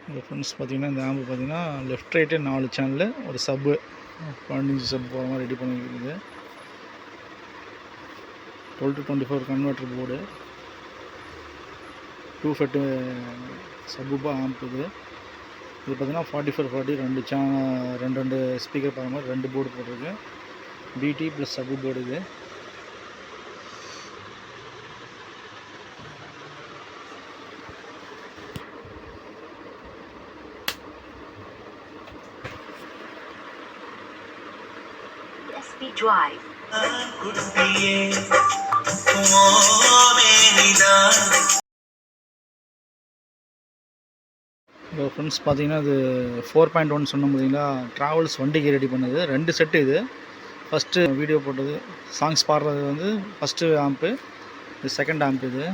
இந்த ஃப்ரெண்ட்ஸ் பார்த்திங்கன்னா இந்த ஆம்பு பார்த்திங்கன்னா லெஃப்ட் ரைட்டு 4 சேனலு ஒரு சப்பு 15 சப் போகிற மாதிரி ரெடி பண்ணியிருக்குது. 12 to 24 கன்வெர்ட்டர் போர்டு 2 ஃபெட்டு சப்பு ஆம்ப் இது பார்த்திங்கன்னா 4440 ரெண்டு ஸ்பீக்கர் பார்க்குற மாதிரி 2 போர்டு போட்டிருக்கு. பிடி ப்ளஸ் சப்பு போர்டு இது. Drive. இப்போ ஃப்ரெண்ட்ஸ் பார்த்தீங்கன்னா இது 4.1 சொன்ன பார்த்தீங்களா, ட்ராவல்ஸ் வண்டிக்கு ரெடி பண்ணது 2 செட்டு. இது ஃபஸ்ட்டு வீடியோ போட்டது சாங்ஸ் பாடுறது வந்து ஃபஸ்ட்டு ஆம்ப்பு, இது செகண்ட் ஆம்ப். இது